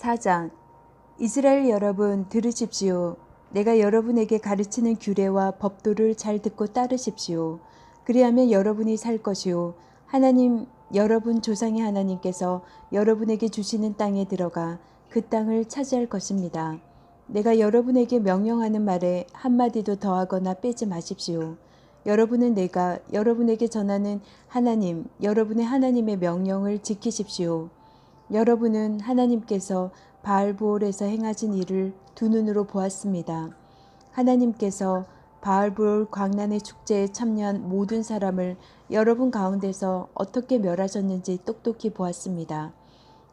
4장. 이스라엘 여러분 들으십시오. 내가 여러분에게 가르치는 규례와 법도를 잘 듣고 따르십시오. 그리하면 여러분이 살 것이요 하나님 여러분 조상의 하나님께서 여러분에게 주시는 땅에 들어가 그 땅을 차지할 것입니다. 내가 여러분에게 명령하는 말에 한마디도 더하거나 빼지 마십시오. 여러분은 내가 여러분에게 전하는 하나님 여러분의 하나님의 명령을 지키십시오. 여러분은 하나님께서 바알보올에서 행하신 일을 두 눈으로 보았습니다. 하나님께서 바알보올 광란의 축제에 참여한 모든 사람을 여러분 가운데서 어떻게 멸하셨는지 똑똑히 보았습니다.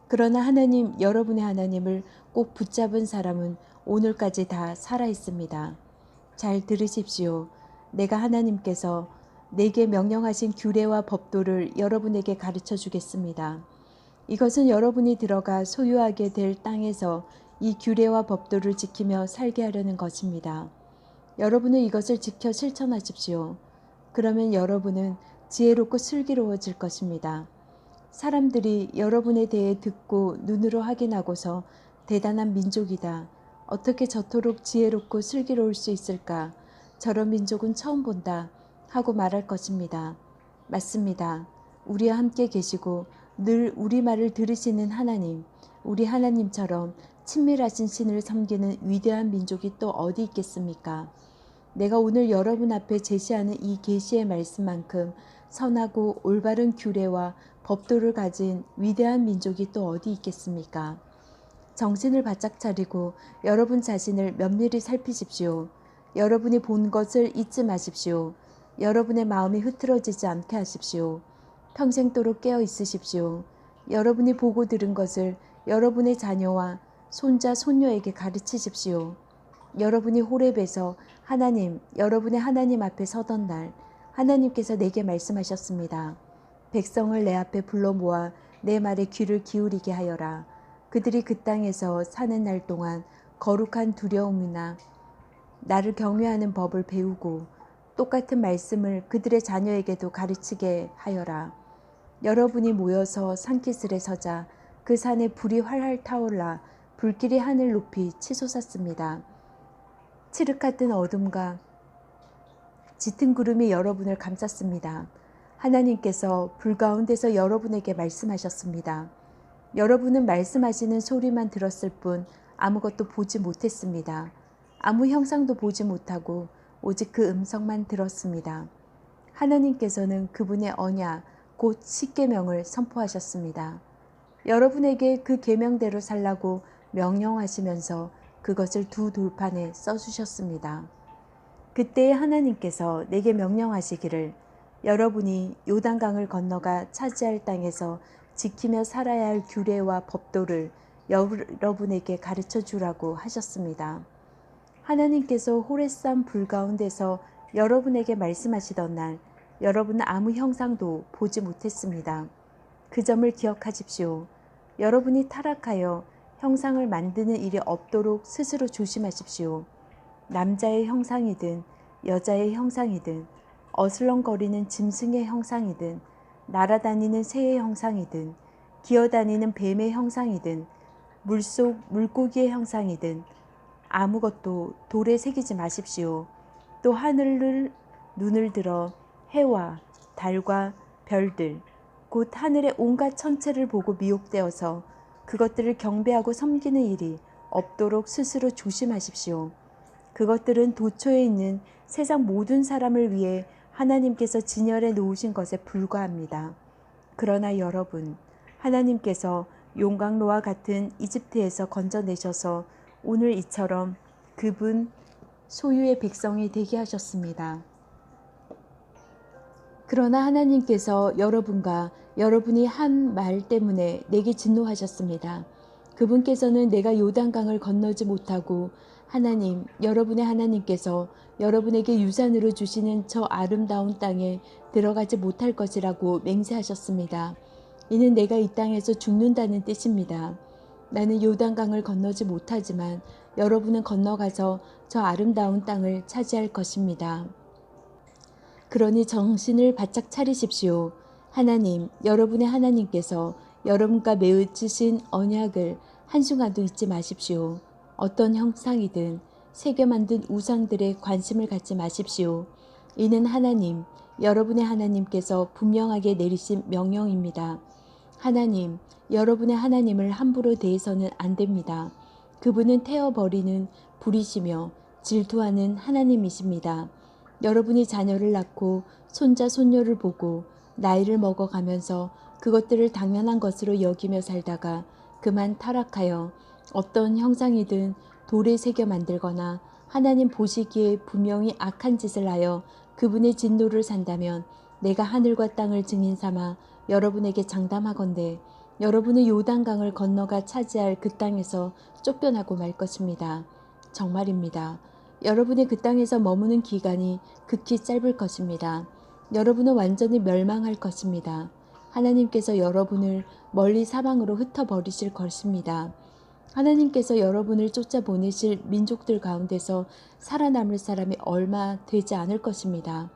그러나 하나님 여러분의 하나님을 꼭 붙잡은 사람은 오늘까지 다 살아 있습니다. 잘 들으십시오. 내가 하나님께서 내게 명령하신 규례와 법도를 여러분에게 가르쳐 주겠습니다. 이것은 여러분이 들어가 소유하게 될 땅에서 이 규례와 법도를 지키며 살게 하려는 것입니다. 여러분은 이것을 지켜 실천하십시오. 그러면 여러분은 지혜롭고 슬기로워질 것입니다. 사람들이 여러분에 대해 듣고 눈으로 확인하고서 대단한 민족이다. 어떻게 저토록 지혜롭고 슬기로울 수 있을까? 저런 민족은 처음 본다. 하고 말할 것입니다. 맞습니다. 우리와 함께 계시고 늘 우리 말을 들으시는 하나님, 우리 하나님처럼 친밀하신 신을 섬기는 위대한 민족이 또 어디 있겠습니까? 내가 오늘 여러분 앞에 제시하는 이 계시의 말씀만큼 선하고 올바른 규례와 법도를 가진 위대한 민족이 또 어디 있겠습니까? 정신을 바짝 차리고 여러분 자신을 면밀히 살피십시오. 여러분이 본 것을 잊지 마십시오. 여러분의 마음이 흐트러지지 않게 하십시오. 평생도록 깨어 있으십시오. 여러분이 보고 들은 것을 여러분의 자녀와 손자, 손녀에게 가르치십시오. 여러분이 호렙에서 여러분의 하나님 앞에 서던 날 하나님께서 내게 말씀하셨습니다. 백성을 내 앞에 불러 모아 내 말에 귀를 기울이게 하여라. 그들이 그 땅에서 사는 날 동안 거룩한 두려움이나 나를 경외하는 법을 배우고 똑같은 말씀을 그들의 자녀에게도 가르치게 하여라. 여러분이 모여서 산기슭에 서자 그 산에 불이 활활 타올라 불길이 하늘 높이 치솟았습니다. 칠흑같은 어둠과 짙은 구름이 여러분을 감쌌습니다. 하나님께서 불 가운데서 여러분에게 말씀하셨습니다. 여러분은 말씀하시는 소리만 들었을 뿐 아무것도 보지 못했습니다. 아무 형상도 보지 못하고 오직 그 음성만 들었습니다. 하나님께서는 그분의 언약, 곧 십계명을 선포하셨습니다. 여러분에게 그 계명대로 살라고 명령하시면서 그것을 두 돌판에 써주셨습니다. 그때 하나님께서 내게 명령하시기를 여러분이 요단강을 건너가 차지할 땅에서 지키며 살아야 할 규례와 법도를 여러분에게 가르쳐 주라고 하셨습니다. 하나님께서 호레산 불 가운데서 여러분에게 말씀하시던 날 여러분은 아무 형상도 보지 못했습니다. 그 점을 기억하십시오. 여러분이 타락하여 형상을 만드는 일이 없도록 스스로 조심하십시오. 남자의 형상이든 여자의 형상이든 어슬렁거리는 짐승의 형상이든 날아다니는 새의 형상이든 기어다니는 뱀의 형상이든 물속 물고기의 형상이든 아무것도 돌에 새기지 마십시오. 또 하늘을 눈을 들어 해와 달과 별들 곧 하늘의 온갖 천체를 보고 미혹되어서 그것들을 경배하고 섬기는 일이 없도록 스스로 조심하십시오. 그것들은 도처에 있는 세상 모든 사람을 위해 하나님께서 진열해 놓으신 것에 불과합니다. 그러나 여러분, 하나님께서 용광로와 같은 이집트에서 건져내셔서 오늘 이처럼 그분 소유의 백성이 되게 하셨습니다. 그러나 하나님께서 여러분과 여러분이 한 말 때문에 내게 진노하셨습니다. 그분께서는 내가 요단강을 건너지 못하고 여러분의 하나님께서 여러분에게 유산으로 주시는 저 아름다운 땅에 들어가지 못할 것이라고 맹세하셨습니다. 이는 내가 이 땅에서 죽는다는 뜻입니다. 나는 요단강을 건너지 못하지만 여러분은 건너가서 저 아름다운 땅을 차지할 것입니다. 그러니 정신을 바짝 차리십시오. 여러분의 하나님께서 여러분과 맺으신 언약을 한순간도 잊지 마십시오. 어떤 형상이든 새겨 만든 우상들에 관심을 갖지 마십시오. 이는 하나님, 여러분의 하나님께서 분명하게 내리신 명령입니다. 하나님, 여러분의 하나님을 함부로 대해서는 안 됩니다. 그분은 태워버리는 불이시며 질투하는 하나님이십니다. 여러분이 자녀를 낳고 손자, 손녀를 보고 나이를 먹어가면서 그것들을 당연한 것으로 여기며 살다가 그만 타락하여 어떤 형상이든 돌에 새겨 만들거나 하나님 보시기에 분명히 악한 짓을 하여 그분의 진노를 산다면 내가 하늘과 땅을 증인 삼아 여러분에게 장담하건대 여러분은 요단강을 건너가 차지할 그 땅에서 쫓겨나고 말 것입니다. 정말입니다. 여러분이 그 땅에서 머무는 기간이 극히 짧을 것입니다. 여러분은 완전히 멸망할 것입니다. 하나님께서 여러분을 멀리 사방으로 흩어버리실 것입니다. 하나님께서 여러분을 쫓아보내실 민족들 가운데서 살아남을 사람이 얼마 되지 않을 것입니다.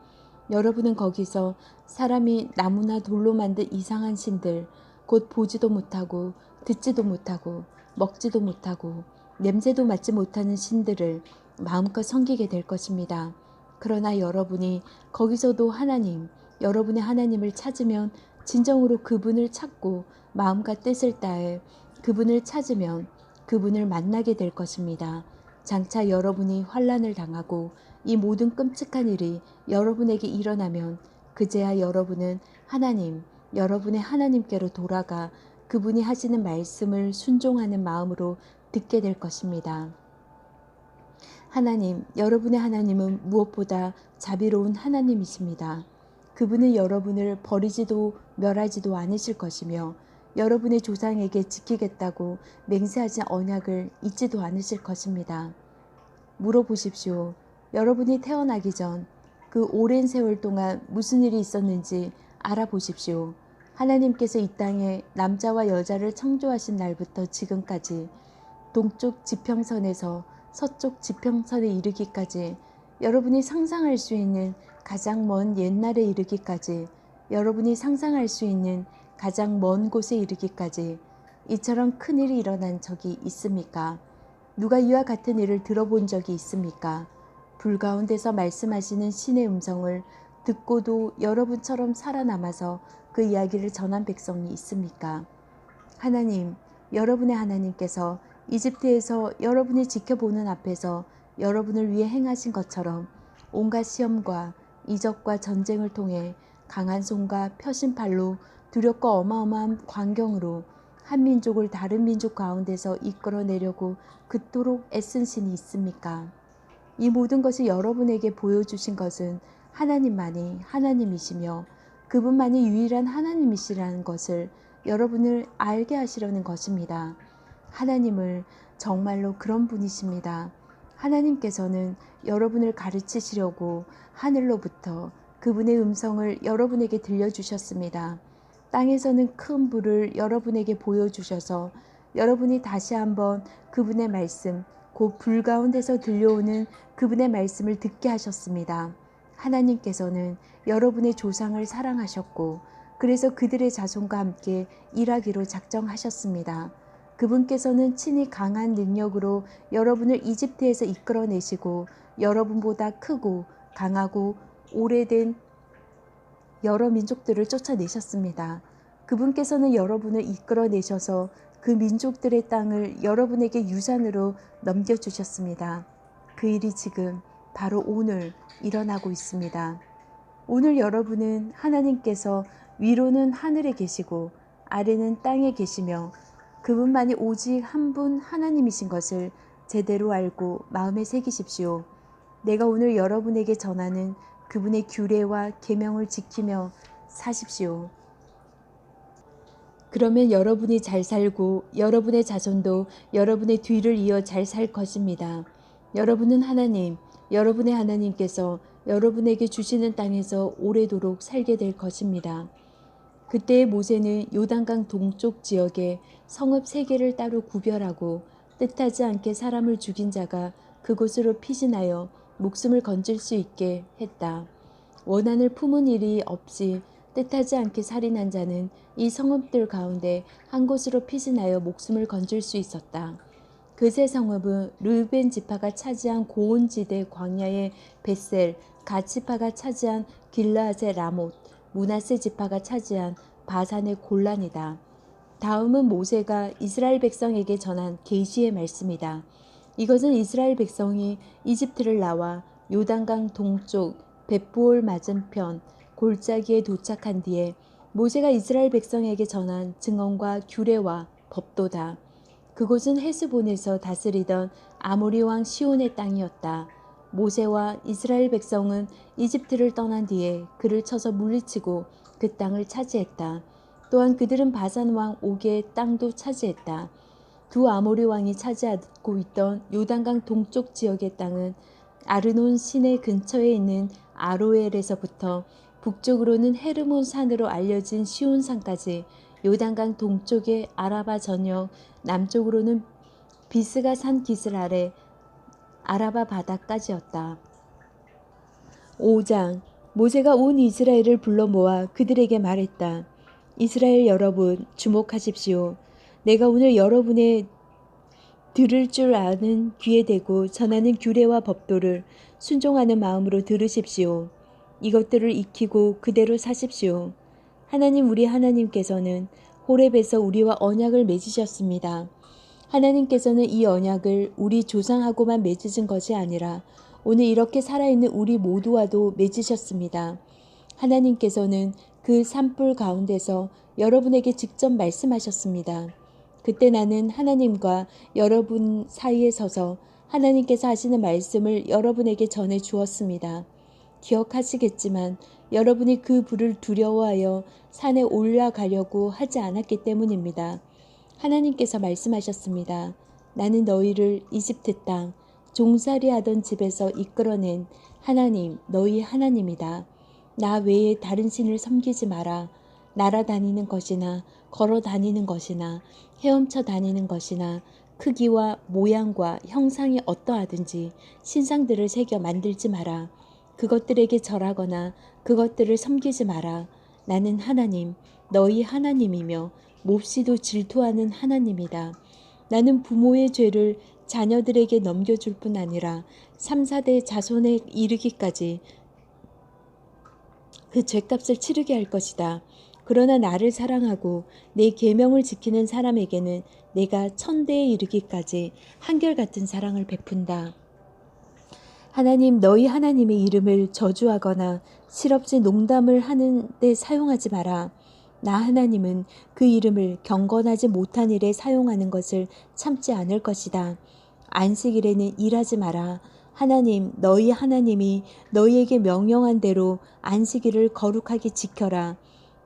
여러분은 거기서 사람이 나무나 돌로 만든 이상한 신들, 곧 보지도 못하고 듣지도 못하고 먹지도 못하고 냄새도 맡지 못하는 신들을 마음껏 섬기게 될 것입니다. 그러나 여러분이 거기서도 하나님, 여러분의 하나님을 찾으면 진정으로 그분을 찾고 마음과 뜻을 다해 그분을 찾으면 그분을 만나게 될 것입니다. 장차 여러분이 환난을 당하고 이 모든 끔찍한 일이 여러분에게 일어나면 그제야 여러분은 하나님, 여러분의 하나님께로 돌아가 그분이 하시는 말씀을 순종하는 마음으로 듣게 될 것입니다. 하나님, 여러분의 하나님은 무엇보다 자비로운 하나님이십니다. 그분은 여러분을 버리지도 멸하지도 않으실 것이며 여러분의 조상에게 지키겠다고 맹세하신 언약을 잊지도 않으실 것입니다. 물어보십시오. 여러분이 태어나기 전 그 오랜 세월 동안 무슨 일이 있었는지 알아보십시오. 하나님께서 이 땅에 남자와 여자를 창조하신 날부터 지금까지 동쪽 지평선에서 서쪽 지평선에 이르기까지 여러분이 상상할 수 있는 가장 먼 옛날에 이르기까지 여러분이 상상할 수 있는 가장 먼 곳에 이르기까지 이처럼 큰일이 일어난 적이 있습니까? 누가 이와 같은 일을 들어본 적이 있습니까? 불 가운데서 말씀하시는 신의 음성을 듣고도 여러분처럼 살아남아서 그 이야기를 전한 백성이 있습니까? 하나님, 여러분의 하나님께서 이집트에서 여러분이 지켜보는 앞에서 여러분을 위해 행하신 것처럼 온갖 시험과 이적과 전쟁을 통해 강한 손과 표심팔로 두렵고 어마어마한 광경으로 한 민족을 다른 민족 가운데서 이끌어내려고 그토록 애쓴 신이 있습니까? 이 모든 것을 여러분에게 보여주신 것은 하나님만이 하나님이시며 그분만이 유일한 하나님이시라는 것을 여러분을 알게 하시려는 것입니다. 하나님을 정말로 그런 분이십니다. 하나님께서는 여러분을 가르치시려고 하늘로부터 그분의 음성을 여러분에게 들려주셨습니다. 땅에서는 큰 불을 여러분에게 보여주셔서 여러분이 다시 한번 그분의 말씀, 곧 불 가운데서 들려오는 그분의 말씀을 듣게 하셨습니다. 하나님께서는 여러분의 조상을 사랑하셨고 그래서 그들의 자손과 함께 일하기로 작정하셨습니다. 그분께서는 친히 강한 능력으로 여러분을 이집트에서 이끌어내시고 여러분보다 크고 강하고 오래된 여러 민족들을 쫓아내셨습니다. 그분께서는 여러분을 이끌어내셔서 그 민족들의 땅을 여러분에게 유산으로 넘겨주셨습니다. 그 일이 지금 바로 오늘 일어나고 있습니다. 오늘 여러분은 하나님께서 위로는 하늘에 계시고 아래는 땅에 계시며 그분만이 오직 한 분 하나님이신 것을 제대로 알고 마음에 새기십시오. 내가 오늘 여러분에게 전하는 그분의 규례와 계명을 지키며 사십시오. 그러면 여러분이 잘 살고 여러분의 자손도 여러분의 뒤를 이어 잘 살 것입니다. 여러분은 하나님, 여러분의 하나님께서 여러분에게 주시는 땅에서 오래도록 살게 될 것입니다. 그때의 모세는 요단강 동쪽 지역에 성읍 3개를 따로 구별하고 뜻하지 않게 사람을 죽인 자가 그곳으로 피신하여 목숨을 건질 수 있게 했다. 원한을 품은 일이 없이 뜻하지 않게 살인한 자는 이 성읍들 가운데 한 곳으로 피신하여 목숨을 건질 수 있었다. 그 세 성읍은 르우벤 지파가 차지한 고온지대 광야의 벳셀, 갓 지파가 차지한 길르앗의 라못, 므낫세 지파가 차지한 바산의 골란이다. 다음은 모세가 이스라엘 백성에게 전한 계시의 말씀이다. 이것은 이스라엘 백성이 이집트를 나와 요단강 동쪽 벳보올 맞은편 골짜기에 도착한 뒤에 모세가 이스라엘 백성에게 전한 증언과 규례와 법도다. 그곳은 헤스본에서 다스리던 아모리 왕 시온의 땅이었다. 모세와 이스라엘 백성은 이집트를 떠난 뒤에 그를 쳐서 물리치고 그 땅을 차지했다. 또한 그들은 바산 왕 옥의 땅도 차지했다. 두 아모리 왕이 차지하고 있던 요단강 동쪽 지역의 땅은 아르논 시내 근처에 있는 아로엘에서부터 북쪽으로는 헤르몬 산으로 알려진 시온산까지, 요단강 동쪽의 아라바 전역, 남쪽으로는 비스가 산 기슭 아래 아라바 바다까지였다. 5장. 모세가 온 이스라엘을 불러 모아 그들에게 말했다. 이스라엘 여러분, 주목하십시오. 내가 오늘 여러분의 들을 줄 아는 귀에 대고 전하는 규례와 법도를 순종하는 마음으로 들으십시오. 이것들을 익히고 그대로 사십시오. 하나님 우리 하나님께서는 호렙에서 우리와 언약을 맺으셨습니다. 하나님께서는 이 언약을 우리 조상하고만 맺으신 것이 아니라 오늘 이렇게 살아있는 우리 모두와도 맺으셨습니다. 하나님께서는 그 산불 가운데서 여러분에게 직접 말씀하셨습니다. 그때 나는 하나님과 여러분 사이에 서서 하나님께서 하시는 말씀을 여러분에게 전해 주었습니다. 기억하시겠지만 여러분이 그 불을 두려워하여 산에 올라가려고 하지 않았기 때문입니다. 하나님께서 말씀하셨습니다. 나는 너희를 이집트 땅 종살이하던 집에서 이끌어낸 하나님, 너희 하나님이다. 나 외에 다른 신을 섬기지 마라. 날아다니는 것이나 걸어 다니는 것이나 헤엄쳐 다니는 것이나 크기와 모양과 형상이 어떠하든지 신상들을 새겨 만들지 마라. 그것들에게 절하거나 그것들을 섬기지 마라. 나는 하나님, 너희 하나님이며 몹시도 질투하는 하나님이다. 나는 부모의 죄를 자녀들에게 넘겨줄 뿐 아니라 3, 4대 자손에 이르기까지 그 죄값을 치르게 할 것이다. 그러나 나를 사랑하고 내 계명을 지키는 사람에게는 내가 1000대에 이르기까지 한결같은 사랑을 베푼다. 하나님 너희 하나님의 이름을 저주하거나 실없이 농담을 하는 데 사용하지 마라. 나 하나님은 그 이름을 경건하지 못한 일에 사용하는 것을 참지 않을 것이다. 안식일에는 일하지 마라. 하나님 너희 하나님이 너희에게 명령한 대로 안식일을 거룩하게 지켜라.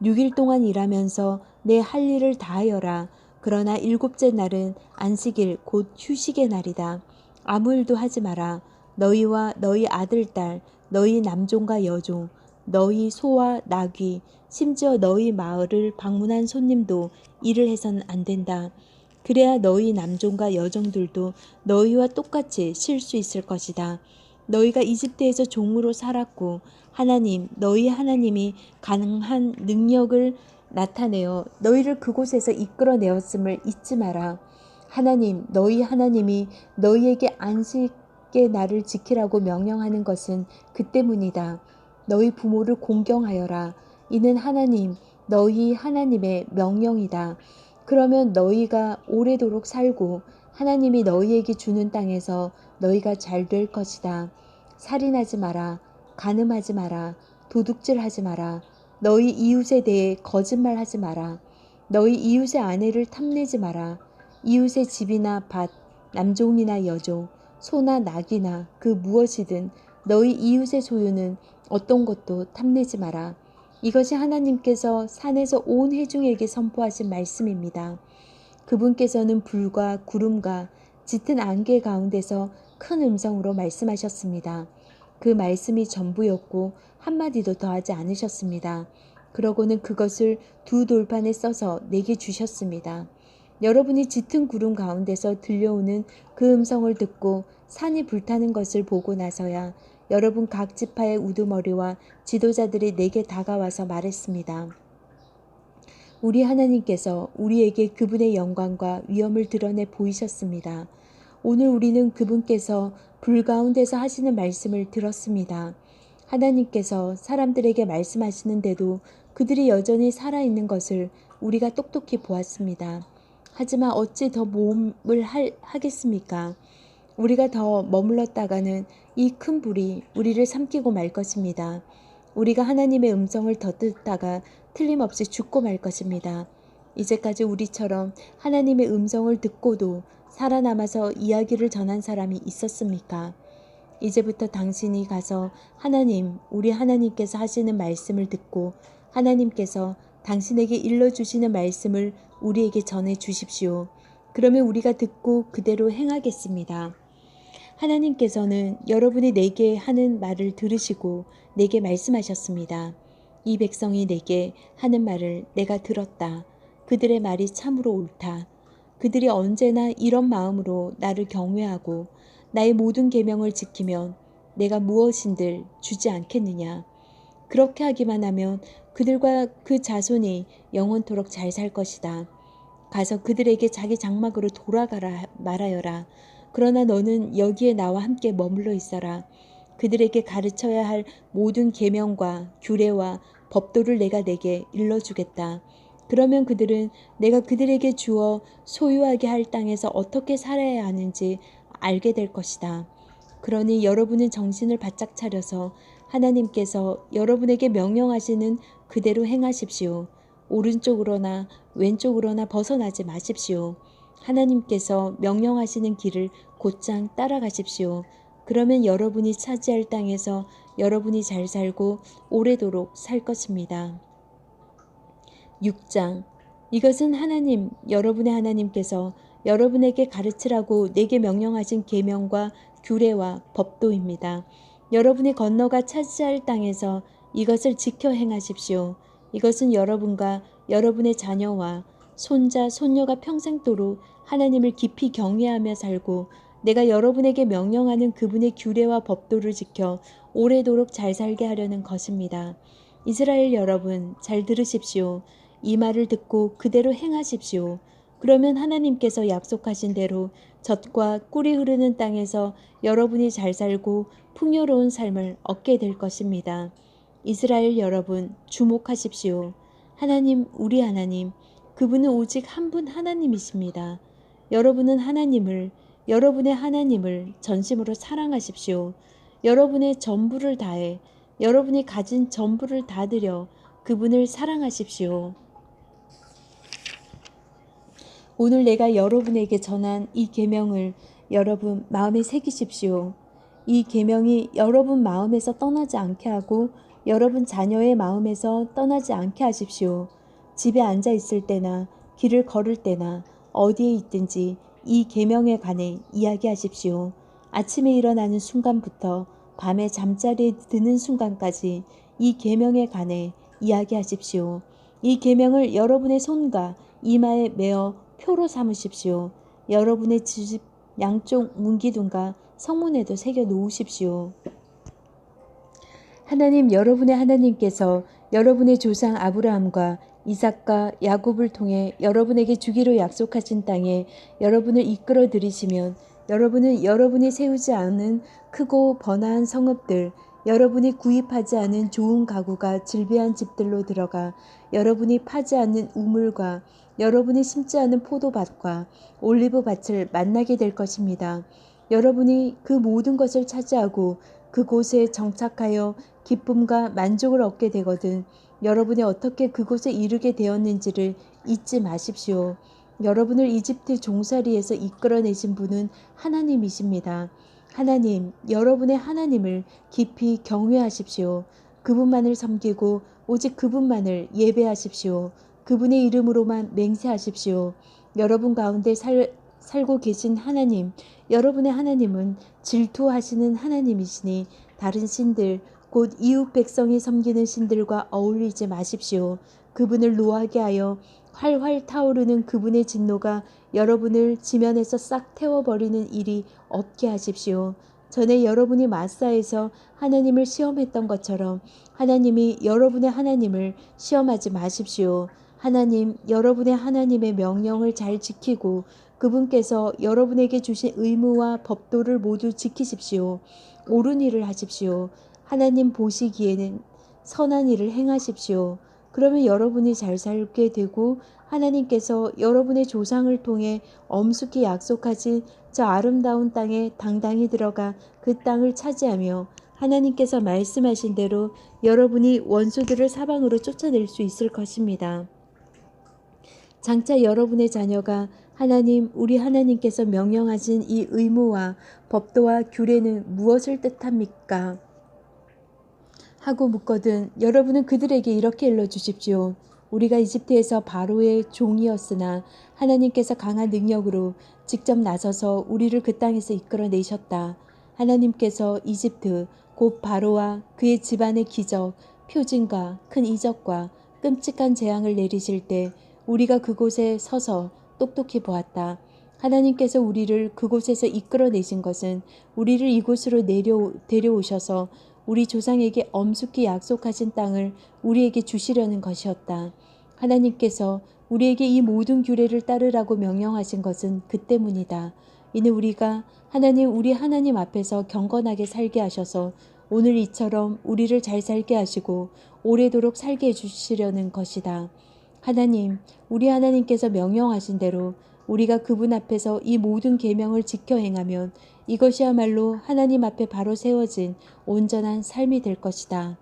6일 동안 일하면서 내 할 일을 다하여라. 그러나 7째 날은 안식일 곧 휴식의 날이다. 아무 일도 하지 마라. 너희와 너희 아들, 딸, 너희 남종과 여종, 너희 소와 나귀, 심지어 너희 마을을 방문한 손님도 일을 해서는 안 된다. 그래야 너희 남종과 여종들도 너희와 똑같이 쉴 수 있을 것이다. 너희가 이집트에서 종으로 살았고 하나님 너희 하나님이 가능한 능력을 나타내어 너희를 그곳에서 이끌어내었음을 잊지 마라. 하나님 너희 하나님이 너희에게 안식의 날을 지키라고 명령하는 것은 그 때문이다. 너희 부모를 공경하여라. 이는 하나님 너희 하나님의 명령이다. 그러면 너희가 오래도록 살고 하나님이 너희에게 주는 땅에서 너희가 잘 될 것이다. 살인하지 마라. 간음하지 마라. 도둑질하지 마라. 너희 이웃에 대해 거짓말하지 마라. 너희 이웃의 아내를 탐내지 마라. 이웃의 집이나 밭, 남종이나 여종, 소나 낙이나 그 무엇이든 너희 이웃의 소유는 어떤 것도 탐내지 마라. 이것이 하나님께서 산에서 온 회중에게 선포하신 말씀입니다. 그분께서는 불과 구름과 짙은 안개 가운데서 큰 음성으로 말씀하셨습니다. 그 말씀이 전부였고 한마디도 더하지 않으셨습니다. 그러고는 그것을 2 돌판에 써서 내게 주셨습니다. 여러분이 짙은 구름 가운데서 들려오는 그 음성을 듣고 산이 불타는 것을 보고 나서야 여러분 각 지파의 우두머리와 지도자들이 내게 다가와서 말했습니다. 우리 하나님께서 우리에게 그분의 영광과 위엄을 드러내 보이셨습니다. 오늘 우리는 그분께서 불 가운데서 하시는 말씀을 들었습니다. 하나님께서 사람들에게 말씀하시는데도 그들이 여전히 살아있는 것을 우리가 똑똑히 보았습니다. 하지만 어찌 더 모험을 하겠습니까? 우리가 더 머물렀다가는 이 큰 불이 우리를 삼키고 말 것입니다. 우리가 하나님의 음성을 더 듣다가 틀림없이 죽고 말 것입니다. 이제까지 우리처럼 하나님의 음성을 듣고도 살아남아서 이야기를 전한 사람이 있었습니까? 이제부터 당신이 가서 하나님, 우리 하나님께서 하시는 말씀을 듣고 하나님께서 당신에게 일러주시는 말씀을 우리에게 전해 주십시오. 그러면 우리가 듣고 그대로 행하겠습니다. 하나님께서는 여러분이 내게 하는 말을 들으시고 내게 말씀하셨습니다. 이 백성이 내게 하는 말을 내가 들었다. 그들의 말이 참으로 옳다. 그들이 언제나 이런 마음으로 나를 경외하고 나의 모든 계명을 지키면 내가 무엇인들 주지 않겠느냐. 그렇게 하기만 하면 그들과 그 자손이 영원토록 잘 살 것이다. 가서 그들에게 자기 장막으로 돌아가라 말하여라. 그러나 너는 여기에 나와 함께 머물러 있어라. 그들에게 가르쳐야 할 모든 계명과 규례와 법도를 내가 내게 일러주겠다. 그러면 그들은 내가 그들에게 주어 소유하게 할 땅에서 어떻게 살아야 하는지 알게 될 것이다. 그러니 여러분은 정신을 바짝 차려서 하나님께서 여러분에게 명령하시는 그대로 행하십시오. 오른쪽으로나 왼쪽으로나 벗어나지 마십시오. 하나님께서 명령하시는 길을 곧장 따라가십시오. 그러면 여러분이 차지할 땅에서 여러분이 잘 살고 오래도록 살 것입니다. 6장. 이것은 하나님, 여러분의 하나님께서 여러분에게 가르치라고 내게 명령하신 계명과 규례와 법도입니다. 여러분이 건너가 차지할 땅에서 이것을 지켜 행하십시오. 이것은 여러분과 여러분의 자녀와 손자, 손녀가 평생도록 하나님을 깊이 경외하며 살고 내가 여러분에게 명령하는 그분의 규례와 법도를 지켜 오래도록 잘 살게 하려는 것입니다. 이스라엘 여러분, 잘 들으십시오. 이 말을 듣고 그대로 행하십시오. 그러면 하나님께서 약속하신 대로 젖과 꿀이 흐르는 땅에서 여러분이 잘 살고 풍요로운 삶을 얻게 될 것입니다. 이스라엘 여러분, 주목하십시오. 하나님, 우리 하나님, 그분은 오직 한 분 하나님이십니다. 여러분은 여러분의 하나님을 전심으로 사랑하십시오. 여러분의 전부를 다해, 여러분이 가진 전부를 다 드려 그분을 사랑하십시오. 오늘 내가 여러분에게 전한 이 계명을 여러분 마음에 새기십시오. 이 계명이 여러분 마음에서 떠나지 않게 하고 여러분 자녀의 마음에서 떠나지 않게 하십시오. 집에 앉아 있을 때나 길을 걸을 때나 어디에 있든지 이 계명에 관해 이야기하십시오. 아침에 일어나는 순간부터 밤에 잠자리에 드는 순간까지 이 계명에 관해 이야기하십시오. 이 계명을 여러분의 손과 이마에 메어 표로 삼으십시오. 여러분의 집 양쪽 문기둥과 성문에도 새겨 놓으십시오. 하나님, 여러분의 하나님께서 여러분의 조상 아브라함과 이삭과 야곱을 통해 여러분에게 주기로 약속하신 땅에 여러분을 이끌어 들이시면 여러분은 여러분이 세우지 않은 크고 번화한 성읍들, 여러분이 구입하지 않은 좋은 가구가 질비한 집들로 들어가 여러분이 파지 않는 우물과 여러분이 심지 않은 포도밭과 올리브밭을 만나게 될 것입니다. 여러분이 그 모든 것을 차지하고 그곳에 정착하여 기쁨과 만족을 얻게 되거든 여러분이 어떻게 그곳에 이르게 되었는지를 잊지 마십시오. 여러분을 이집트 종살이에서 이끌어내신 분은 하나님이십니다. 하나님, 여러분의 하나님을 깊이 경외하십시오. 그분만을 섬기고 오직 그분만을 예배하십시오. 그분의 이름으로만 맹세하십시오. 여러분 가운데 살고 계신 하나님, 여러분의 하나님은 질투하시는 하나님이시니 다른 신들, 곧 이웃 백성이 섬기는 신들과 어울리지 마십시오. 그분을 노하게 하여 활활 타오르는 그분의 진노가 여러분을 지면에서 싹 태워버리는 일이 없게 하십시오. 전에 여러분이 마사에서 하나님을 시험했던 것처럼 하나님이 여러분의 하나님을 시험하지 마십시오. 하나님, 여러분의 하나님의 명령을 잘 지키고 그분께서 여러분에게 주신 의무와 법도를 모두 지키십시오. 옳은 일을 하십시오. 하나님 보시기에는 선한 일을 행하십시오. 그러면 여러분이 잘 살게 되고 하나님께서 여러분의 조상을 통해 엄숙히 약속하신 저 아름다운 땅에 당당히 들어가 그 땅을 차지하며 하나님께서 말씀하신 대로 여러분이 원수들을 사방으로 쫓아낼 수 있을 것입니다. 장차 여러분의 자녀가 하나님, 우리 하나님께서 명령하신 이 의무와 법도와 규례는 무엇을 뜻합니까? 하고 묻거든 여러분은 그들에게 이렇게 일러주십시오. 우리가 이집트에서 바로의 종이었으나 하나님께서 강한 능력으로 직접 나서서 우리를 그 땅에서 이끌어내셨다. 하나님께서 이집트 곧 바로와 그의 집안의 기적, 표징과 큰 이적과 끔찍한 재앙을 내리실 때 우리가 그곳에 서서 똑똑히 보았다. 하나님께서 우리를 그곳에서 이끌어내신 것은 우리를 이곳으로 데려오셔서 우리 조상에게 엄숙히 약속하신 땅을 우리에게 주시려는 것이었다. 하나님께서 우리에게 이 모든 규례를 따르라고 명령하신 것은 그 때문이다. 이는 우리가 우리 하나님 앞에서 경건하게 살게 하셔서 오늘 이처럼 우리를 잘 살게 하시고 오래도록 살게 해주시려는 것이다. 하나님, 우리 하나님께서 명령하신 대로 우리가 그분 앞에서 이 모든 계명을 지켜 행하면 이것이야말로 하나님 앞에 바로 세워진 온전한 삶이 될 것이다.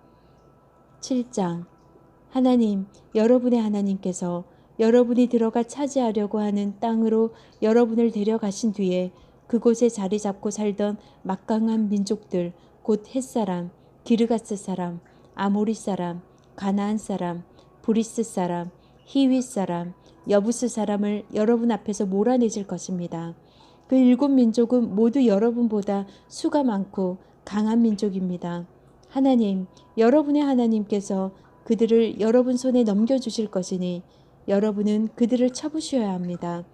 7장. 하나님, 여러분의 하나님께서 여러분이 들어가 차지하려고 하는 땅으로 여러분을 데려가신 뒤에 그곳에 자리 잡고 살던 막강한 민족들, 곧 헷사람, 기르가스 사람, 아모리 사람, 가나안 사람, 브리스 사람, 히윗 사람, 여부스 사람을 여러분 앞에서 몰아내실 것입니다. 그 7민족은 모두 여러분보다 수가 많고 강한 민족입니다. 하나님, 여러분의 하나님께서 그들을 여러분 손에 넘겨주실 것이니 여러분은 그들을 쳐부셔야 합니다.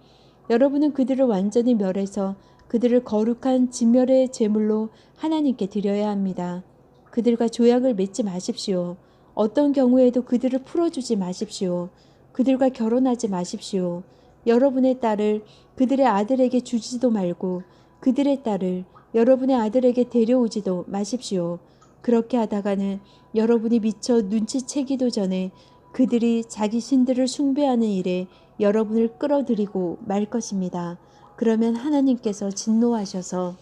여러분은 그들을 완전히 멸해서 그들을 거룩한 진멸의 제물로 하나님께 드려야 합니다. 그들과 조약을 맺지 마십시오. 어떤 경우에도 그들을 풀어주지 마십시오. 그들과 결혼하지 마십시오. 여러분의 딸을 그들의 아들에게 주지도 말고 그들의 딸을 여러분의 아들에게 데려오지도 마십시오. 그렇게 하다가는 여러분이 미처 눈치채기도 전에 그들이 자기 신들을 숭배하는 일에 여러분을 끌어들이고 말 것입니다. 그러면 하나님께서 진노하셔서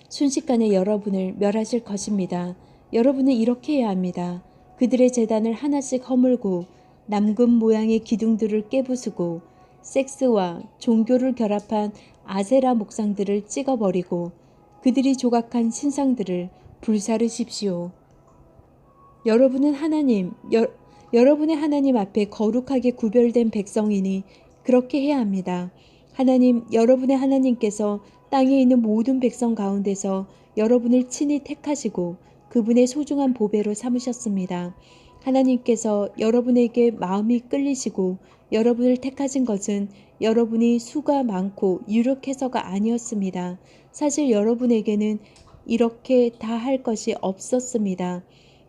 순식간에 여러분을 멸하실 것입니다. 여러분은 이렇게 해야 합니다. 그들의 제단을 하나씩 허물고 남금 모양의 기둥들을 깨부수고 섹스와 종교를 결합한 아세라 목상들을 찍어버리고 그들이 조각한 신상들을 불사르십시오. 여러분은 여러분의 하나님 앞에 거룩하게 구별된 백성이니 그렇게 해야 합니다. 하나님, 여러분의 하나님께서 땅에 있는 모든 백성 가운데서 여러분을 친히 택하시고 그분의 소중한 보배로 삼으셨습니다. 하나님께서 여러분에게 마음이 끌리시고 여러분을 택하신 것은 여러분이 수가 많고 유력해서가 아니었습니다. 사실 여러분에게는 이렇게 다 할 것이 없었습니다.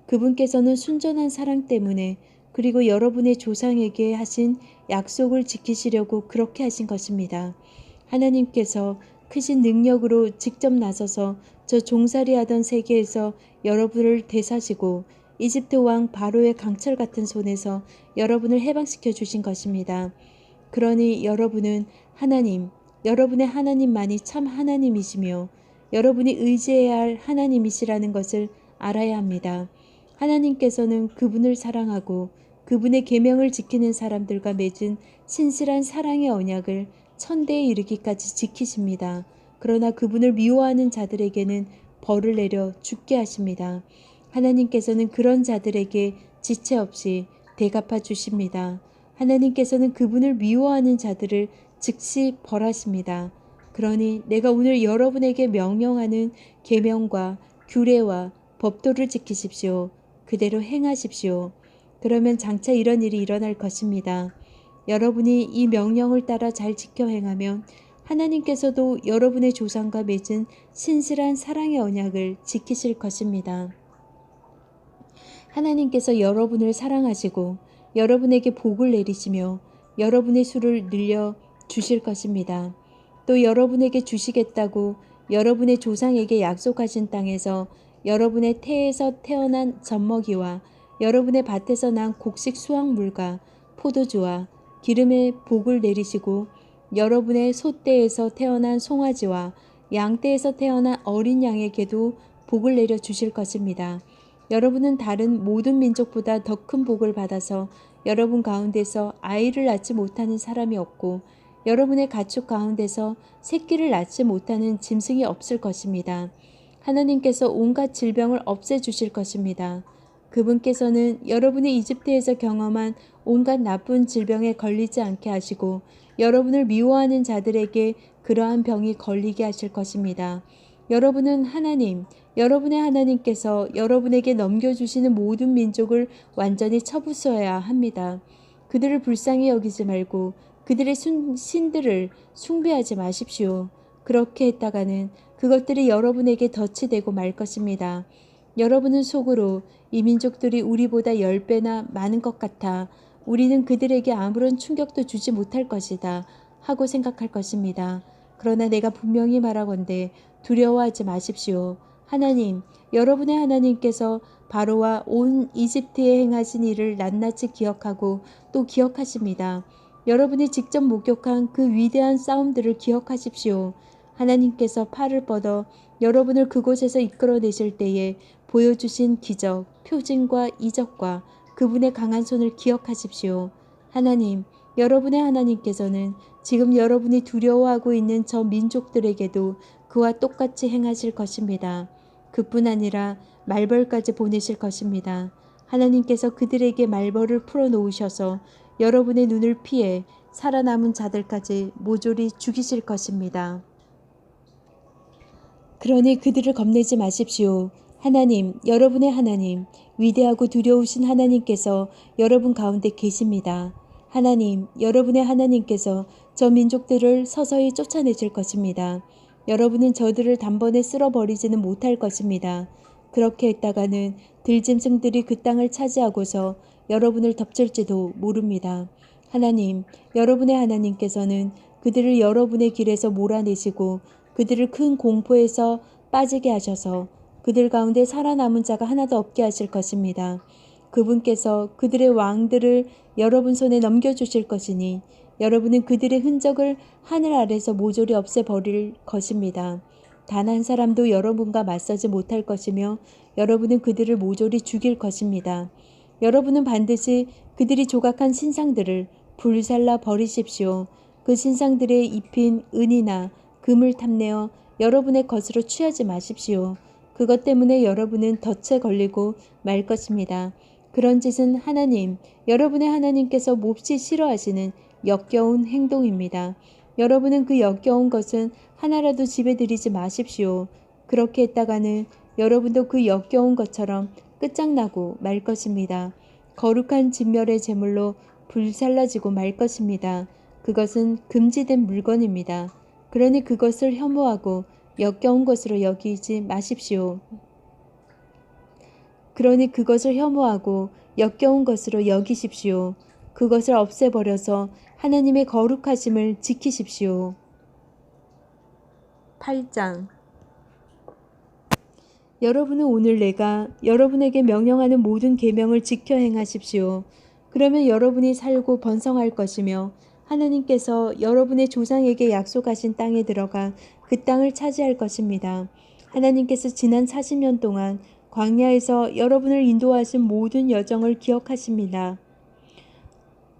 그분께서는 순전한 사랑 때문에 그리고 여러분의 조상에게 하신 약속을 지키시려고 그렇게 하신 것입니다. 하나님께서 크신 능력으로 직접 나서서 저 종살이하던 세계에서 여러분을 대사시고 이집트 왕 바로의 강철 같은 손에서 여러분을 해방시켜 주신 것입니다. 그러니 여러분은 여러분의 하나님만이 참 하나님이시며 여러분이 의지해야 할 하나님이시라는 것을 알아야 합니다. 하나님께서는 그분을 사랑하고 그분의 계명을 지키는 사람들과 맺은 신실한 사랑의 언약을 천대에 이르기까지 지키십니다. 그러나 그분을 미워하는 자들에게는 벌을 내려 죽게 하십니다. 하나님께서는 그런 자들에게 지체 없이 대갚아 주십니다. 하나님께서는 그분을 미워하는 자들을 즉시 벌하십니다. 그러니 내가 오늘 여러분에게 명령하는 계명과 규례와 법도를 지키십시오. 그대로 행하십시오. 그러면 장차 이런 일이 일어날 것입니다. 여러분이 이 명령을 따라 잘 지켜 행하면 하나님께서도 여러분의 조상과 맺은 신실한 사랑의 언약을 지키실 것입니다. 하나님께서 여러분을 사랑하시고 여러분에게 복을 내리시며 여러분의 수를 늘려 주실 것입니다. 또 여러분에게 주시겠다고 여러분의 조상에게 약속하신 땅에서 여러분의 태에서 태어난 젖먹이와 여러분의 밭에서 난 곡식 수확물과 포도주와 기름의 복을 내리시고 여러분의 소떼에서 태어난 송아지와 양떼에서 태어난 어린 양에게도 복을 내려 주실 것입니다. 여러분은 다른 모든 민족보다 더 큰 복을 받아서 여러분 가운데서 아이를 낳지 못하는 사람이 없고 여러분의 가축 가운데서 새끼를 낳지 못하는 짐승이 없을 것입니다. 하나님께서 온갖 질병을 없애주실 것입니다. 그분께서는 여러분이 이집트에서 경험한 온갖 나쁜 질병에 걸리지 않게 하시고 여러분을 미워하는 자들에게 그러한 병이 걸리게 하실 것입니다. 여러분은 여러분의 하나님께서 여러분에게 넘겨주시는 모든 민족을 완전히 쳐부숴야 합니다. 그들을 불쌍히 여기지 말고 그들의 신들을 숭배하지 마십시오. 그렇게 했다가는 그것들이 여러분에게 덫이 되고 말 것입니다. 여러분은 속으로 이 민족들이 우리보다 10배나 많은 것 같아 우리는 그들에게 아무런 충격도 주지 못할 것이다 하고 생각할 것입니다. 그러나 내가 분명히 말하건대 두려워하지 마십시오. 여러분의 하나님께서 바로와 온 이집트에 행하신 일을 낱낱이 기억하고 또 기억하십니다. 여러분이 직접 목격한 그 위대한 싸움들을 기억하십시오. 하나님께서 팔을 뻗어 여러분을 그곳에서 이끌어내실 때에 보여주신 기적, 표징과 이적과 그분의 강한 손을 기억하십시오. 여러분의 하나님께서는 지금 여러분이 두려워하고 있는 저 민족들에게도 그와 똑같이 행하실 것입니다. 그뿐 아니라 말벌까지 보내실 것입니다. 하나님께서 그들에게 말벌을 풀어놓으셔서 여러분의 눈을 피해 살아남은 자들까지 모조리 죽이실 것입니다. 그러니 그들을 겁내지 마십시오. 여러분의 하나님, 위대하고 두려우신 하나님께서 여러분 가운데 계십니다. 여러분의 하나님께서 저 민족들을 서서히 쫓아내실 것입니다. 여러분은 저들을 단번에 쓸어버리지는 못할 것입니다. 그렇게 했다가는 들짐승들이 그 땅을 차지하고서 여러분을 덮칠지도 모릅니다. 여러분의 하나님께서는 그들을 여러분의 길에서 몰아내시고 그들을 큰 공포에서 빠지게 하셔서 그들 가운데 살아남은 자가 하나도 없게 하실 것입니다. 그분께서 그들의 왕들을 여러분 손에 넘겨주실 것이니 여러분은 그들의 흔적을 하늘 아래서 모조리 없애버릴 것입니다. 단 한 사람도 여러분과 맞서지 못할 것이며 여러분은 그들을 모조리 죽일 것입니다. 여러분은 반드시 그들이 조각한 신상들을 불살라 버리십시오. 그 신상들에 입힌 은이나 금을 탐내어 여러분의 것으로 취하지 마십시오. 그것 때문에 여러분은 덫에 걸리고 말 것입니다. 그런 짓은 여러분의 하나님께서 몹시 싫어하시는 역겨운 행동입니다. 여러분은 그 역겨운 것은 하나라도 집에 들이지 마십시오. 그렇게 했다가는 여러분도 그 역겨운 것처럼 끝장나고 말 것입니다. 거룩한 진멸의 제물로 불살라지고 말 것입니다. 그것은 금지된 물건입니다. 그러니 그것을 혐오하고 역겨운 것으로 여기지 마십시오. 그러니 그것을 혐오하고 역겨운 것으로 여기십시오. 그것을 없애버려서 하나님의 거룩하심을 지키십시오. 8장 여러분은 오늘 내가 여러분에게 명령하는 모든 계명을 지켜 행하십시오. 그러면 여러분이 살고 번성할 것이며 하나님께서 여러분의 조상에게 약속하신 땅에 들어가 그 땅을 차지할 것입니다. 하나님께서 지난 40년 동안 광야에서 여러분을 인도하신 모든 여정을 기억하십니다.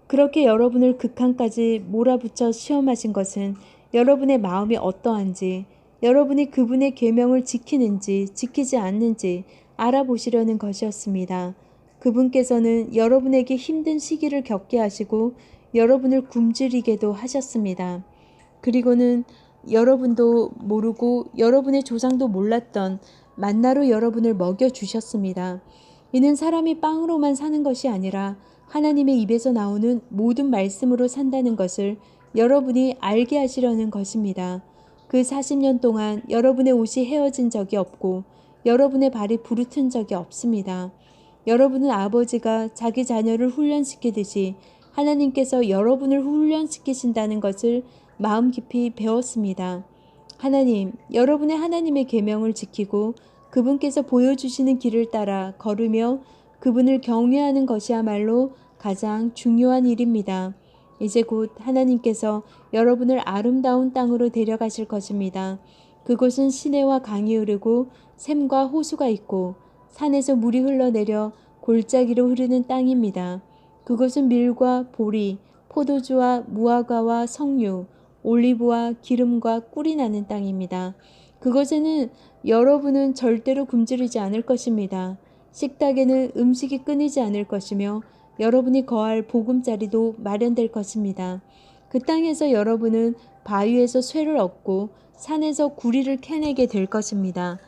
그렇게 여러분을 극한까지 몰아붙여 시험하신 것은 여러분의 마음이 어떠한지, 여러분이 그분의 계명을 지키는지 지키지 않는지 알아보시려는 것이었습니다. 그분께서는 여러분에게 힘든 시기를 겪게 하시고 여러분을 굶주리게도 하셨습니다. 그리고는 여러분도 모르고 여러분의 조상도 몰랐던 만나로 여러분을 먹여주셨습니다. 이는 사람이 빵으로만 사는 것이 아니라 하나님의 입에서 나오는 모든 말씀으로 산다는 것을 여러분이 알게 하시려는 것입니다. 그 40년 동안 여러분의 옷이 헤어진 적이 없고 여러분의 발이 부르튼 적이 없습니다. 여러분은 아버지가 자기 자녀를 훈련시키듯이 하나님께서 여러분을 훈련시키신다는 것을 마음 깊이 배웠습니다. 하나님, 여러분의 하나님의 계명을 지키고 그분께서 보여주시는 길을 따라 걸으며 그분을 경외하는 것이야말로 가장 중요한 일입니다. 이제 곧 하나님께서 여러분을 아름다운 땅으로 데려가실 것입니다. 그곳은 시내와 강이 흐르고 샘과 호수가 있고 산에서 물이 흘러내려 골짜기로 흐르는 땅입니다. 그곳은 밀과 보리, 포도주와 무화과와 석류, 올리브와 기름과 꿀이 나는 땅입니다. 그곳에는 여러분은 절대로 굶주리지 않을 것입니다. 식탁에는 음식이 끊이지 않을 것이며 여러분이 거할 보금자리도 마련될 것입니다. 그 땅에서 여러분은 바위에서 쇠를 얻고 산에서 구리를 캐내게 될 것입니다.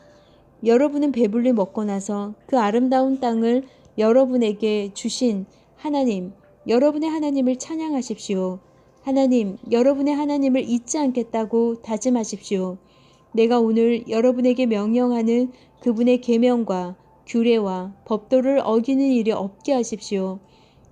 여러분은 배불리 먹고 나서 그 아름다운 땅을 여러분에게 주신 하나님, 여러분의 하나님을 찬양하십시오. 하나님, 여러분의 하나님을 잊지 않겠다고 다짐하십시오. 내가 오늘 여러분에게 명령하는 그분의 계명과 규례와 법도를 어기는 일이 없게 하십시오.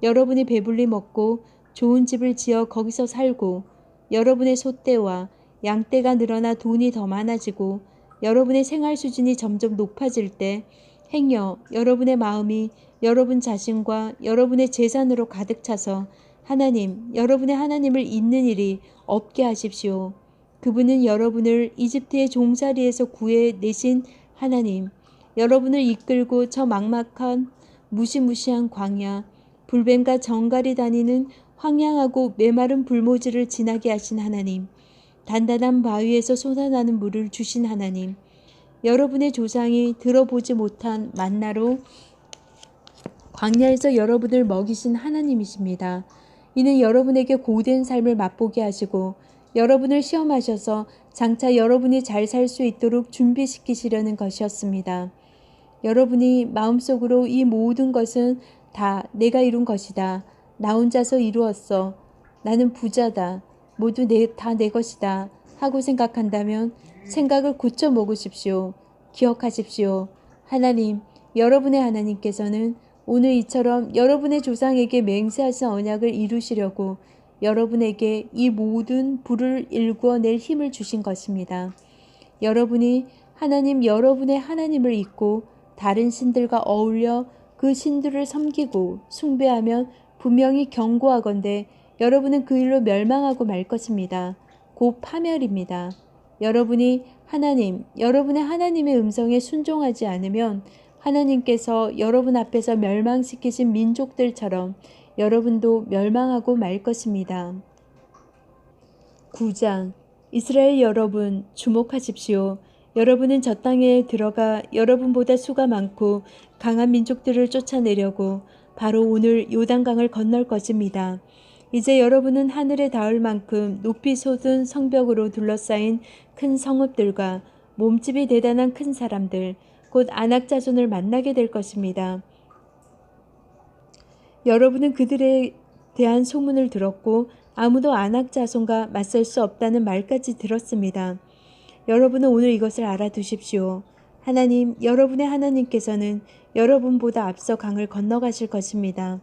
여러분이 배불리 먹고 좋은 집을 지어 거기서 살고 여러분의 소떼와 양떼가 늘어나 돈이 더 많아지고 여러분의 생활 수준이 점점 높아질 때 행여 여러분의 마음이 여러분 자신과 여러분의 재산으로 가득 차서 하나님, 여러분의 하나님을 잊는 일이 없게 하십시오. 그분은 여러분을 이집트의 종살이에서 구해내신 하나님, 여러분을 이끌고 저 막막한 무시무시한 광야, 불뱀과 정갈이 다니는 황량하고 메마른 불모지를 지나게 하신 하나님, 단단한 바위에서 솟아나는 물을 주신 하나님, 여러분의 조상이 들어보지 못한 만나로 광야에서 여러분을 먹이신 하나님이십니다. 이는 여러분에게 고된 삶을 맛보게 하시고 여러분을 시험하셔서 장차 여러분이 잘 살 수 있도록 준비시키시려는 것이었습니다. 여러분이 마음속으로 이 모든 것은 다 내가 이룬 것이다. 나 혼자서 이루었어. 나는 부자다. 모두 다 내 것이다. 하고 생각한다면 생각을 고쳐 먹으십시오. 기억하십시오. 하나님, 여러분의 하나님께서는 오늘 이처럼 여러분의 조상에게 맹세하신 언약을 이루시려고 여러분에게 이 모든 불을 일구어낼 힘을 주신 것입니다. 여러분이 하나님 여러분의 하나님을 잊고 다른 신들과 어울려 그 신들을 섬기고 숭배하면 분명히 경고하건대 여러분은 그 일로 멸망하고 말 것입니다. 곧 파멸입니다. 여러분이 하나님, 여러분의 하나님의 음성에 순종하지 않으면 하나님께서 여러분 앞에서 멸망시키신 민족들처럼 여러분도 멸망하고 말 것입니다. 9장 이스라엘 여러분 주목하십시오. 여러분은 저 땅에 들어가 여러분보다 수가 많고 강한 민족들을 쫓아내려고 바로 오늘 요단강을 건널 것입니다. 이제 여러분은 하늘에 닿을 만큼 높이 솟은 성벽으로 둘러싸인 큰 성읍들과 몸집이 대단한 큰 사람들, 곧 아낙 자손을 만나게 될 것입니다. 여러분은 그들에 대한 소문을 들었고 아무도 아낙 자손과 맞설 수 없다는 말까지 들었습니다. 여러분은 오늘 이것을 알아두십시오. 하나님, 여러분의 하나님께서는 여러분보다 앞서 강을 건너가실 것입니다.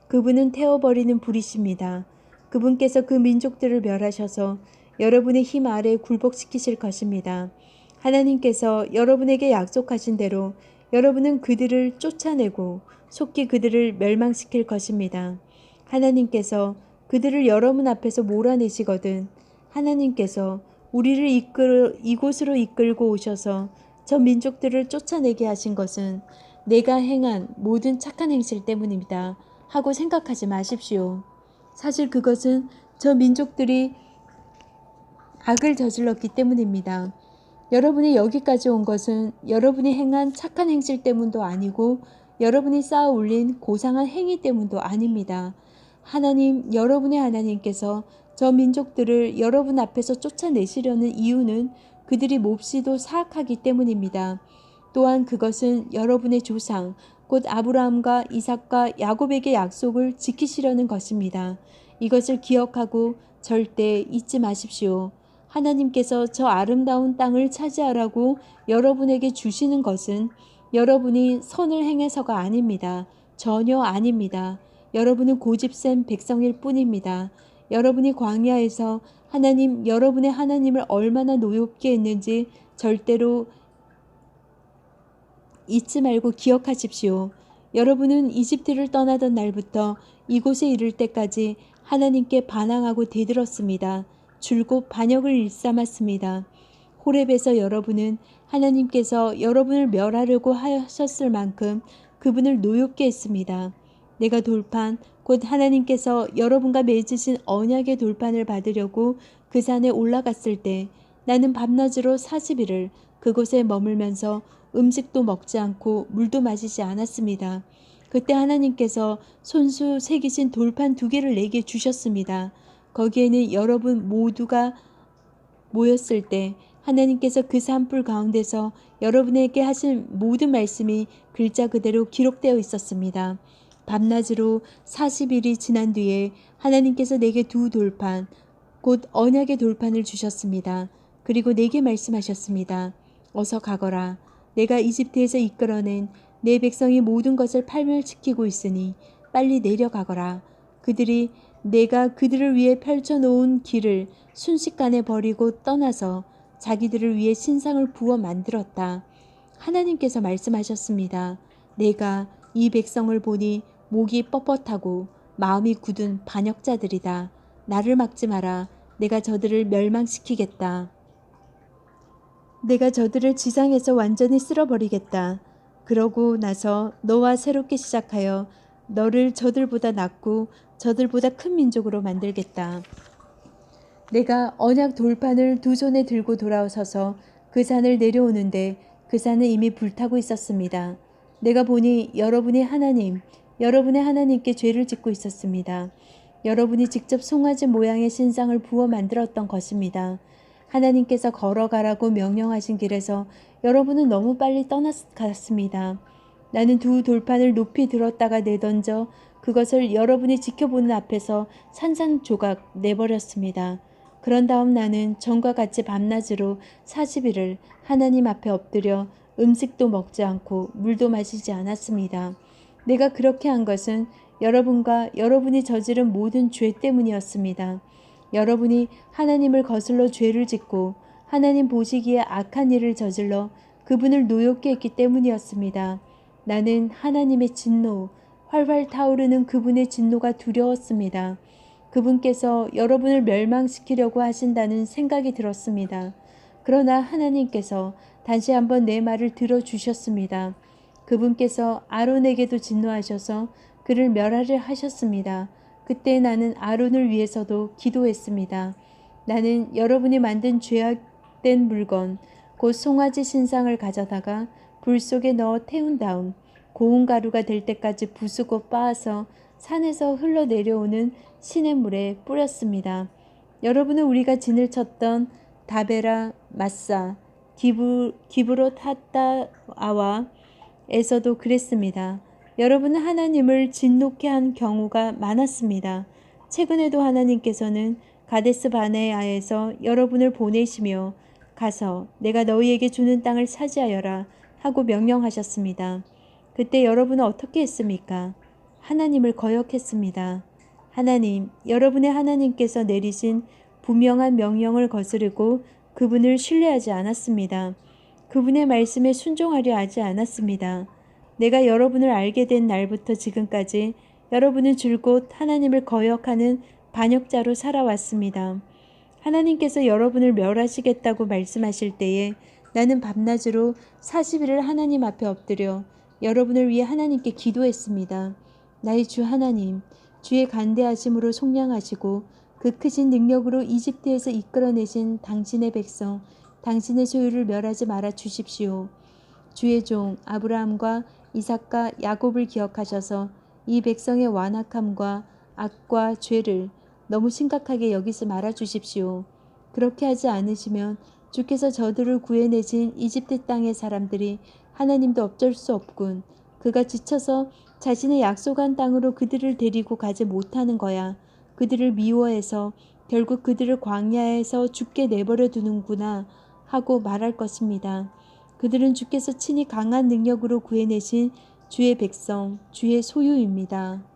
그분은 태워버리는 불이십니다. 그분께서 그 민족들을 멸하셔서 여러분의 힘 아래 굴복시키실 것입니다. 하나님께서 여러분에게 약속하신 대로 여러분은 그들을 쫓아내고 속히 그들을 멸망시킬 것입니다. 하나님께서 그들을 여러분 앞에서 몰아내시거든 하나님께서 우리를 이곳으로 이끌고 오셔서 저 민족들을 쫓아내게 하신 것은 내가 행한 모든 착한 행실 때문입니다. 하고 생각하지 마십시오. 사실 그것은 저 민족들이 악을 저질렀기 때문입니다. 여러분이 여기까지 온 것은 여러분이 행한 착한 행실 때문도 아니고 여러분이 쌓아 올린 고상한 행위 때문도 아닙니다. 하나님, 여러분의 하나님께서 저 민족들을 여러분 앞에서 쫓아내시려는 이유는 그들이 몹시도 사악하기 때문입니다. 또한 그것은 여러분의 조상, 곧 아브라함과 이삭과 야곱에게 약속을 지키시려는 것입니다. 이것을 기억하고 절대 잊지 마십시오. 하나님께서 저 아름다운 땅을 차지하라고 여러분에게 주시는 것은 여러분이 선을 행해서가 아닙니다. 전혀 아닙니다. 여러분은 고집센 백성일 뿐입니다. 여러분이 광야에서 여러분의 하나님을 얼마나 노엽게 했는지 절대로 잊지 말고 기억하십시오. 여러분은 이집트를 떠나던 날부터 이곳에 이를 때까지 하나님께 반항하고 대들었습니다. 줄곧 반역을 일삼았습니다. 호렙에서 여러분은 하나님께서 여러분을 멸하려고 하셨을 만큼 그분을 노엽게 했습니다. 내가 돌판, 곧 하나님께서 여러분과 맺으신 언약의 돌판을 받으려고 그 산에 올라갔을 때 나는 밤낮으로 40일을 그곳에 머물면서 음식도 먹지 않고 물도 마시지 않았습니다. 그때 하나님께서 손수 새기신 돌판 2개를 내게 주셨습니다. 거기에는 여러분 모두가 모였을 때 하나님께서 그 산불 가운데서 여러분에게 하신 모든 말씀이 글자 그대로 기록되어 있었습니다. 밤낮으로 40일이 지난 뒤에 하나님께서 내게 2 돌판, 곧 언약의 돌판을 주셨습니다. 그리고 내게 말씀하셨습니다. 어서 가거라. 내가 이집트에서 이끌어낸 내 백성이 모든 것을 파멸시키고 있으니 빨리 내려가거라. 그들이 내가 그들을 위해 펼쳐놓은 길을 순식간에 버리고 떠나서 자기들을 위해 신상을 부어 만들었다. 하나님께서 말씀하셨습니다. 내가 이 백성을 보니 목이 뻣뻣하고 마음이 굳은 반역자들이다. 나를 막지 마라. 내가 저들을 멸망시키겠다. 내가 저들을 지상에서 완전히 쓸어버리겠다. 그러고 나서 너와 새롭게 시작하여 너를 저들보다 낫고 저들보다 큰 민족으로 만들겠다. 내가 언약 돌판을 2 손에 들고 돌아서서 그 산을 내려오는데 그 산은 이미 불타고 있었습니다. 내가 보니 여러분의 하나님께 죄를 짓고 있었습니다. 여러분이 직접 송아지 모양의 신상을 부어 만들었던 것입니다. 하나님께서 걸어가라고 명령하신 길에서 여러분은 너무 빨리 떠나갔습니다. 나는 2 돌판을 높이 들었다가 내던져 그것을 여러분이 지켜보는 앞에서 산산조각 내버렸습니다. 그런 다음 나는 전과 같이 밤낮으로 40일을 하나님 앞에 엎드려 음식도 먹지 않고 물도 마시지 않았습니다. 내가 그렇게 한 것은 여러분과 여러분이 저지른 모든 죄 때문이었습니다. 여러분이 하나님을 거슬러 죄를 짓고 하나님 보시기에 악한 일을 저질러 그분을 노엽게 했기 때문이었습니다. 나는 하나님의 진노, 활활 타오르는 그분의 진노가 두려웠습니다. 그분께서 여러분을 멸망시키려고 하신다는 생각이 들었습니다. 그러나 하나님께서 다시 한번 내 말을 들어주셨습니다. 그분께서 아론에게도 진노하셔서 그를 멸하려 하셨습니다. 그때 나는 아론을 위해서도 기도했습니다. 나는 여러분이 만든 죄악된 물건, 곧 송아지 신상을 가져다가 불 속에 넣어 태운 다음 고운 가루가 될 때까지 부수고 빻아서 산에서 흘러내려오는 시냇물에 뿌렸습니다. 여러분은 우리가 진을 쳤던 다베라, 마사, 기브롯 하따아와 에서도 그랬습니다. 여러분은 하나님을 진노케 한 경우가 많았습니다. 최근에도 하나님께서는 가데스 바네아에서 여러분을 보내시며 가서 내가 너희에게 주는 땅을 차지하여라 하고 명령하셨습니다. 그때 여러분은 어떻게 했습니까? 하나님을 거역했습니다. 여러분의 하나님께서 내리신 분명한 명령을 거스르고 그분을 신뢰하지 않았습니다. 그분의 말씀에 순종하려 하지 않았습니다. 내가 여러분을 알게 된 날부터 지금까지 여러분은 줄곧 하나님을 거역하는 반역자로 살아왔습니다. 하나님께서 여러분을 멸하시겠다고 말씀하실 때에 나는 밤낮으로 40일을 하나님 앞에 엎드려 여러분을 위해 하나님께 기도했습니다. 나의 주 하나님, 주의 간대하심으로 속량하시고 그 크신 능력으로 이집트에서 이끌어내신 당신의 백성, 당신의 소유를 멸하지 말아 주십시오. 주의 종 아브라함과 이삭과 야곱을 기억하셔서 이 백성의 완악함과 악과 죄를 너무 심각하게 여기지 말아 주십시오. 그렇게 하지 않으시면 주께서 저들을 구해내신 이집트 땅의 사람들이 하나님도 어쩔 수 없군. 그가 지쳐서 자신의 약속한 땅으로 그들을 데리고 가지 못하는 거야. 그들을 미워해서 결국 그들을 광야에서 죽게 내버려 두는구나 하고 말할 것입니다. 그들은 주께서 친히 강한 능력으로 구해내신 주의 백성, 주의 소유입니다.